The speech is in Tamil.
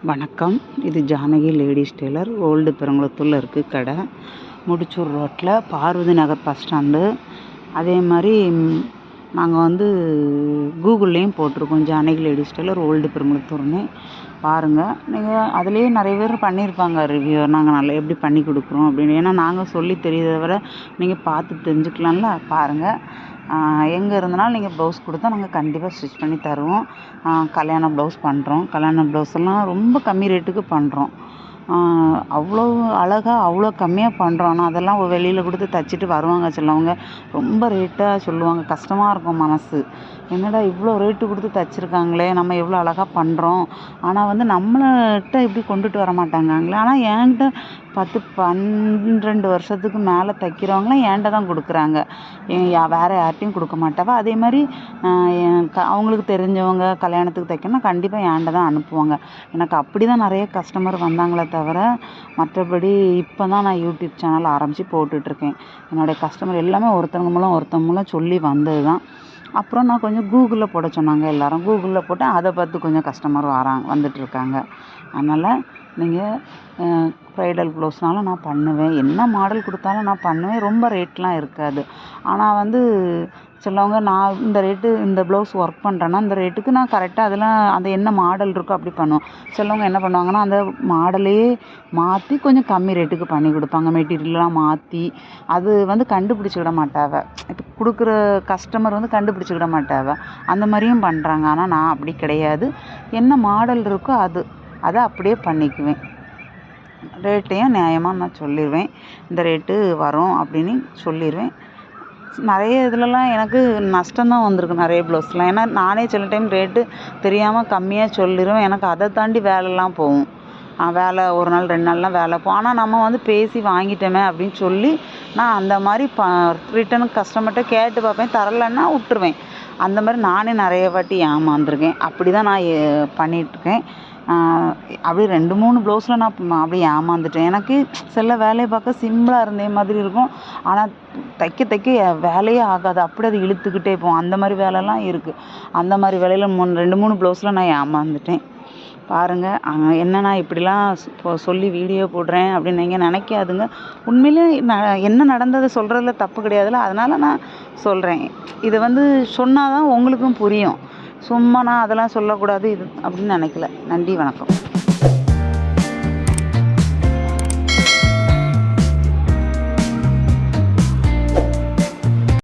வணக்கம். இது ஜானகி லேடீஸ் டெய்லர். ஓல்டு பெருங்குளத்தூரில் இருக்குது கடை. முடிச்சூர் ரோட்டில் பார்வதி நகர் பஸ் ஸ்டாண்டு. அதே மாதிரி நாங்கள் வந்து கூகுள்லேயும் போட்டிருக்கோம் ஜானகி லேடீஸ் டெய்லர் ஓல்டு பெருங்குளத்தூர்னு பாருங்கள். நீங்கள் அதுலேயே நிறைய பேர் பண்ணியிருப்பாங்க ரிவ்யூ, நாங்கள் நல்லா எப்படி பண்ணி கொடுக்குறோம் அப்படின்னு. ஏன்னா நாங்கள் சொல்லி தெரியாத விட நீங்கள் பார்த்து தெரிஞ்சுக்கலாம்ல. பாருங்கள், எங்கே இருந்தனாலும் நீங்கள் ப்ளவுஸ் கொடுத்தா நாங்கள் கண்டிப்பாக ஸ்டிச் பண்ணி தருவோம். கல்யாண ப்ளவுஸ் பண்ணுறோம். கல்யாண ப்ளவுஸெல்லாம் ரொம்ப கம்மி ரேட்டுக்கு பண்ணுறோம். அவ்வளோ அழகாக அவ்வளோ கம்மியாக பண்ணுறோம். ஆனால் அதெல்லாம் வெளியில் கொடுத்து தைச்சிட்டு வருவாங்க சிலவங்க, ரொம்ப ரேட்டாக சொல்லுவாங்க. கஷ்டமாக இருக்கும் மனசு. என்னடா இவ்வளோ ரேட்டு கொடுத்து தைச்சிருக்காங்களே, நம்ம எவ்வளோ அழகாக பண்ணுறோம், ஆனால் வந்து நம்மள்கிட்ட இப்படி கொண்டுட்டு வர மாட்டாங்களே. ஆனால் என்கிட்ட 10-12 வருஷத்துக்கு மேலே தைக்கிறவங்களாம் என்கிட்ட தான் கொடுக்குறாங்க. வேறு யார்ட்டையும் கொடுக்க மாட்டாவா. அதே மாதிரி அவங்களுக்கு தெரிஞ்சவங்க கல்யாணத்துக்கு தைக்கணும்னா கண்டிப்பாக என்கிட்ட தான் அனுப்புவாங்க. எனக்கு அப்படி தான் நிறைய கஸ்டமர் வந்தாங்களே தவிர, மற்றபடி இப்போ தான் நான் யூடியூப் சேனல் ஆரம்பித்து போட்டுட்ருக்கேன். என்னுடைய கஸ்டமர் எல்லாமே ஒருத்தவங்க மூலம் சொல்லி வந்தது தான். அப்புறம் நான் கொஞ்சம் கூகுளில் போட சொன்னாங்க எல்லோரும். கூகுளில் போட்டேன், அதை பார்த்து கொஞ்சம் கஸ்டமர் வந்துட்டுருக்காங்க. அதனால் நீங்கள் ப்ரைடல் ப்ளவுஸ்னாலும் நான் பண்ணுவேன். என்ன மாடல் கொடுத்தாலும் நான் பண்ணுவேன். ரொம்ப ரேட்லாம் இருக்காது. ஆனால் வந்து சிலவங்க நான் இந்த ரேட்டு இந்த ப்ளவுஸ் ஒர்க் பண்ணுறேன்னா அந்த ரேட்டுக்கு நான் கரெக்டாக அதெல்லாம் அந்த என்ன மாடல் இருக்கோ அப்படி பண்ணுவோம். சிலவங்க என்ன பண்ணுவாங்கன்னா அந்த மாடலையே மாற்றி கொஞ்சம் கம்மி ரேட்டுக்கு பண்ணி கொடுப்பாங்க. மெட்டீரியல்லாம் மாற்றி அது வந்து கண்டுபிடிச்சிக்கிட மாட்டாவ. இப்போ கொடுக்குற கஸ்டமர் வந்து கண்டுபிடிச்சிக்கிட மாட்டாவ. அந்த மாதிரியும் பண்ணுறாங்க. ஆனால் நான் அப்படி கிடையாது. என்ன மாடல் இருக்கோ அதை அப்படியே பண்ணிக்குவேன். ரேட்டையும் நியாயமாக நான் சொல்லிடுவேன். இந்த ரேட்டு வரும் அப்படின்னு சொல்லிடுவேன். நிறைய இதிலலாம் எனக்கு நஷ்டம்தான் வந்திருக்கு நிறைய ப்ளவுஸ்லாம். ஏன்னா நானே சில டைம் ரேட்டு தெரியாமல் கம்மியாக சொல்லிடுவேன். எனக்கு அதை தாண்டி வேலைலாம் போகும். வேலை 1 நாள் 2 நாள்லாம் வேலை போகும். ஆனால் நம்ம வந்து பேசி வாங்கிட்டோமே அப்படின்னு சொல்லி நான் அந்த மாதிரி ரிட்டனுக்கு கஸ்டமர்கிட்ட கேட்டு பார்ப்பேன். தரலைன்னா விட்டுருவேன். அந்த மாதிரி நானே நிறைய வாட்டி ஏமாந்துருக்கேன். அப்படி தான் நான் பண்ணிகிட்ருக்கேன். அப்படியே 2-3 ப்ளவுஸில் நான் அப்படியே ஏமாந்துட்டேன். எனக்கு சில வேலையை பார்க்க சிம்பிளாக இருந்தே மாதிரி இருக்கும். ஆனால் தைக்க வேலையே ஆகாது. அப்படி அது இழுத்துக்கிட்டே போகும். அந்த மாதிரி வேலைலாம் இருக்குது. அந்த மாதிரி வேலையில் 2-3 ப்ளவுஸில் நான் ஏமாந்துட்டேன். பாருங்கள், என்ன நான் இப்படிலாம் சொல்லி வீடியோ போடுறேன் அப்படின்னு நீங்கள் நினைக்காதுங்க. உண்மையிலே என்ன நடந்ததை சொல்கிறதுல தப்பு கிடையாதுல்ல. அதனால் நான் சொல்கிறேன். இதை வந்து சொன்னால் தான் உங்களுக்கும் புரியும். சும்மா நான் அதெல்லாம் சொல்லக்கூடாது இது அப்படின்னு நினைக்கல. நன்றி, வணக்கம்.